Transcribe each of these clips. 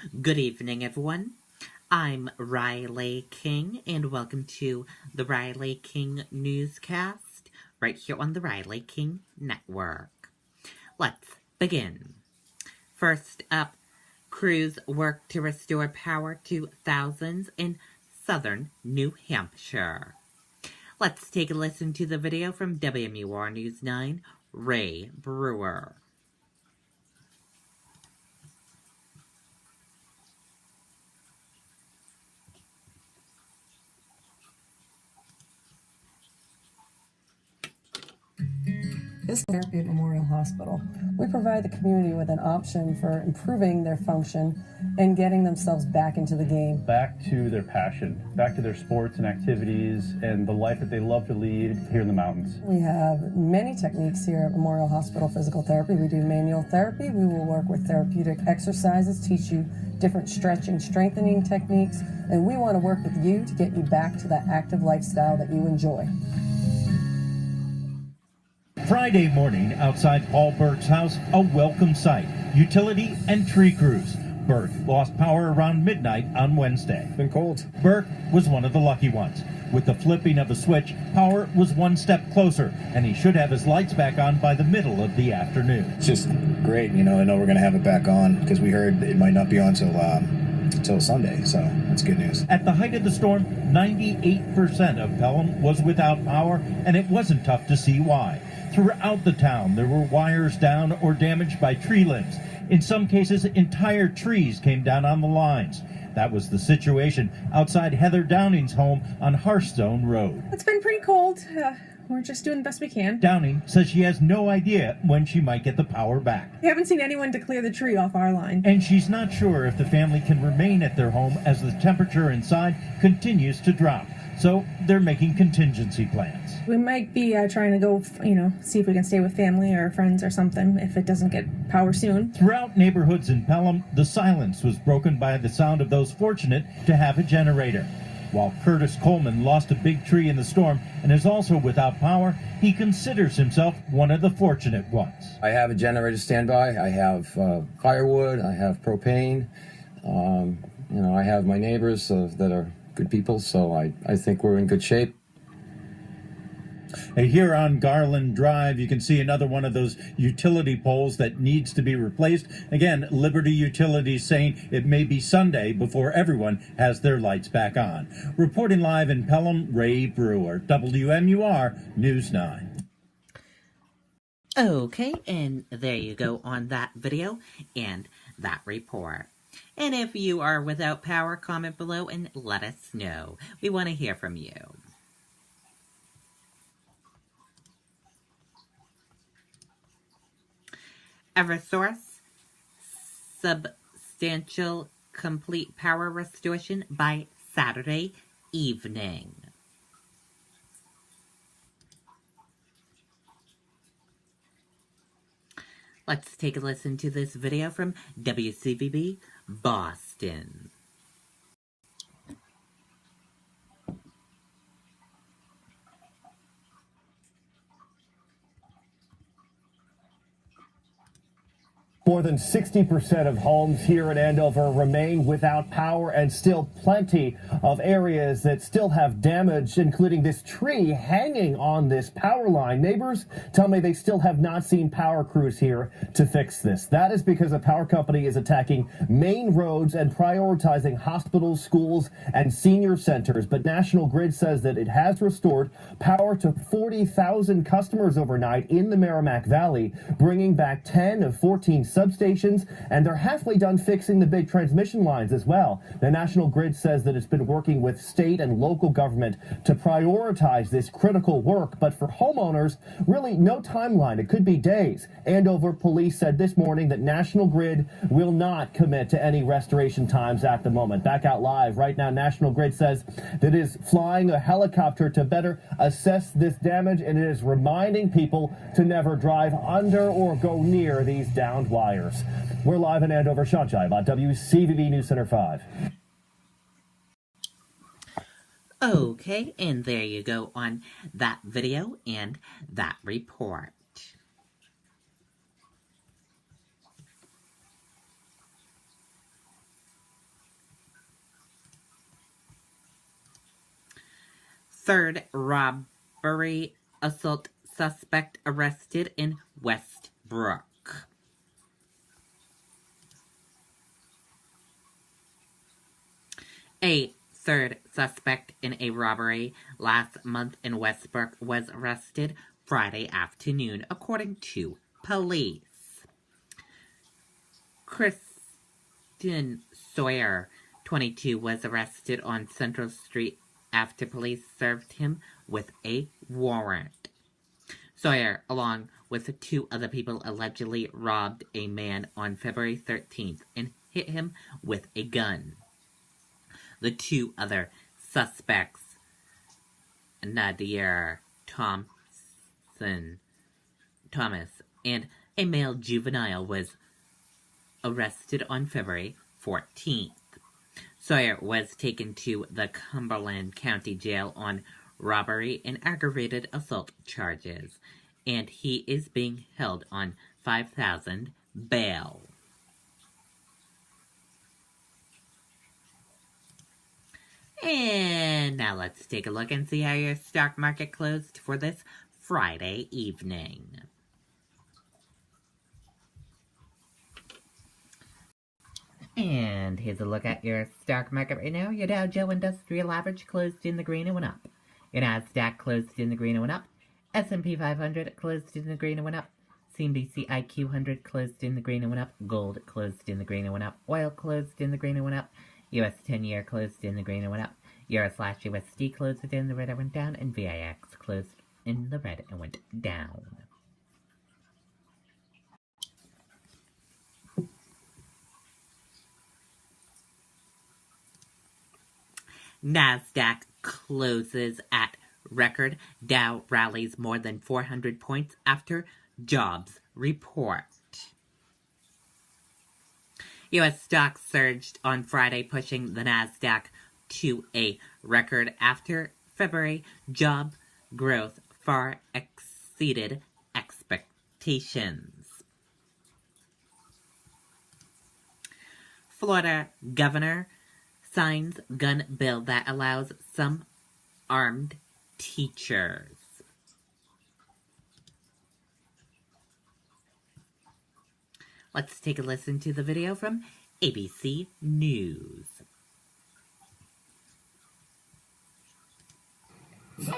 Good evening, everyone. I'm Riley King, and welcome to the Riley King Newscast, right here on the Riley King Network. Let's begin. First up, crews work to restore power to thousands in southern New Hampshire. Let's take a listen to the video from WMUR News 9, Ray Brewer. This therapy at Memorial Hospital. We provide the community with an option for improving their function and getting themselves back into the game. Back to their passion, back to their sports and activities and the life that they love to lead here in the mountains. We have many techniques here at Memorial Hospital Physical Therapy. We do manual therapy. We will work with therapeutic exercises, teach you different stretching, strengthening techniques, and we want to work with you to get you back to that active lifestyle that you enjoy. Friday morning, outside Paul Burke's house, a welcome sight. Utility and tree crews. Burke lost power around midnight on Wednesday. Been cold. Burke was one of the lucky ones. With the flipping of a switch, power was one step closer, and he should have his lights back on by the middle of the afternoon. It's just great, I know we're going to have it back on because we heard it might not be on till Sunday, so that's good news. At the height of the storm, 98% of Pelham was without power, and it wasn't tough to see why. Throughout the town, there were wires down or damaged by tree limbs. In some cases, entire trees came down on the lines. That was the situation outside Heather Downing's home on Hearthstone Road. It's been pretty cold. We're just doing the best we can. Downing says she has no idea when she might get the power back. We haven't seen anyone to clear the tree off our line. And she's not sure if the family can remain at their home as the temperature inside continues to drop. So they're making contingency plans. We might be trying to go, see if we can stay with family or friends or something if it doesn't get power soon. Throughout neighborhoods in Pelham, the silence was broken by the sound of those fortunate to have a generator. While Curtis Coleman lost a big tree in the storm and is also without power, he considers himself one of the fortunate ones. I have a generator standby. I have firewood. I have propane. I have my neighbors that are good people, so I think we're in good shape. Here on Garland Drive, you can see another one of those utility poles that needs to be replaced. Again, Liberty Utilities saying it may be Sunday before everyone has their lights back on. Reporting live in Pelham, Ray Brewer, WMUR News 9. Okay, and there you go on that video and that report. And if you are without power, comment below and let us know. We want to hear from you. Eversource, substantial complete power restoration by Saturday evening. Let's take a listen to this video from WCVB Boston. More than 60% of homes here in Andover remain without power, and still plenty of areas that still have damage, including this tree hanging on this power line. Neighbors tell me they still have not seen power crews here to fix this. That is because the power company is attacking main roads and prioritizing hospitals, schools, and senior centers. But National Grid says that it has restored power to 40,000 customers overnight in the Merrimack Valley, bringing back 10 of 14 substations, and they're halfway done fixing the big transmission lines as well. The National Grid says that it's been working with state and local government to prioritize this critical work, but for homeowners, really no timeline. It could be days. Andover police said this morning that National Grid will not commit to any restoration times at the moment. Back out live right now, National Grid says that it is flying a helicopter to better assess this damage, and it is reminding people to never drive under or go near these downed wires. We're live in Andover. Sean Chive on WCVB News Center 5. Okay, and there you go on that video and that report. Third robbery assault suspect arrested in Westbrook. A third suspect in a robbery last month in Westbrook was arrested Friday afternoon, according to police. Kristen Sawyer, 22, was arrested on Central Street after police served him with a warrant. Sawyer, along with 2 other people, allegedly robbed a man on February 13th and hit him with a gun. The 2 other suspects, Nadir Thomas, and a male juvenile, was arrested on February 14th. Sawyer was taken to the Cumberland County Jail on robbery and aggravated assault charges, and he is being held on $5,000 bail. And now let's take a look and see how your stock market closed for this Friday evening. And here's a look at your stock market right now. Your Dow Jones Industrial Average closed in the green and went up. Your Nasdaq closed in the green and went up. S&P 500 closed in the green and went up. CNBC IQ 100 closed in the green and went up. Gold closed in the green and went up. Oil closed in the green and went up. US 10-year closed in the green and went up. Euro/USD closed in the red and went down. And VIX closed in the red and went down. Nasdaq closes at record. Dow rallies more than 400 points after jobs report. U.S. stocks surged on Friday, pushing the Nasdaq to a record after February job growth far exceeded expectations. Florida governor signs gun bill that allows some armed teachers. Let's take a listen to the video from ABC News. Hey,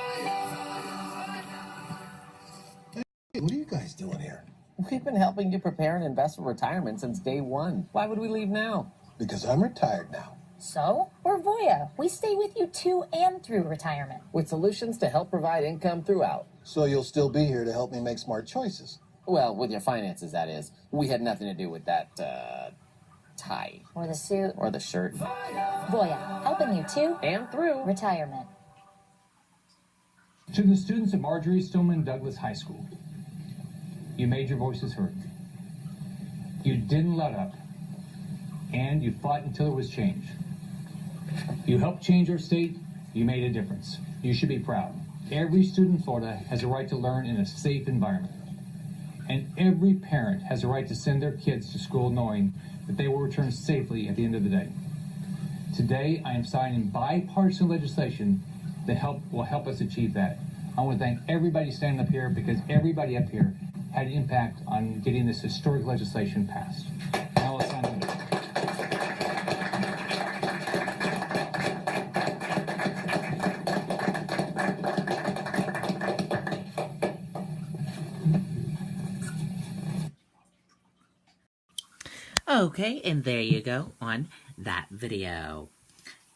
what are you guys doing here? We've been helping you prepare and invest for retirement since day one. Why would we leave now? Because I'm retired now. So, we're Voya. We stay with you to and through retirement. With solutions to help provide income throughout. So you'll still be here to help me make smart choices. Well, with your finances, that is. We had nothing to do with that, tie. Or the suit. Or the shirt. Voya, helping you to and through retirement. To the students at Marjorie Stoneman Douglas High School, you made your voices heard. You didn't let up. And you fought until it was changed. You helped change our state. You made a difference. You should be proud. Every student in Florida has a right to learn in a safe environment. And every parent has a right to send their kids to school knowing that they will return safely at the end of the day. Today, I am signing bipartisan legislation that will help us achieve that. I want to thank everybody standing up here because everybody up here had an impact on getting this historic legislation passed. Now let's sign it. Okay, and there you go on that video.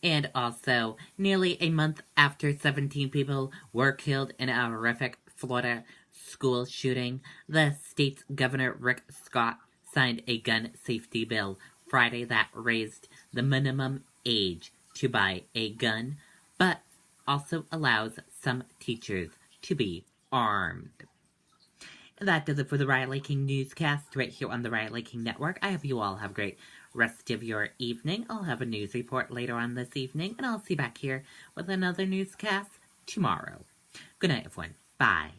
And also, nearly a month after 17 people were killed in a horrific Florida school shooting, the state's Governor Rick Scott signed a gun safety bill Friday that raised the minimum age to buy a gun, but also allows some teachers to be armed. And that does it for the Riley King Newscast right here on the Riley King Network. I hope you all have a great rest of your evening. I'll have a news report later on this evening, and I'll see you back here with another newscast tomorrow. Good night, everyone. Bye.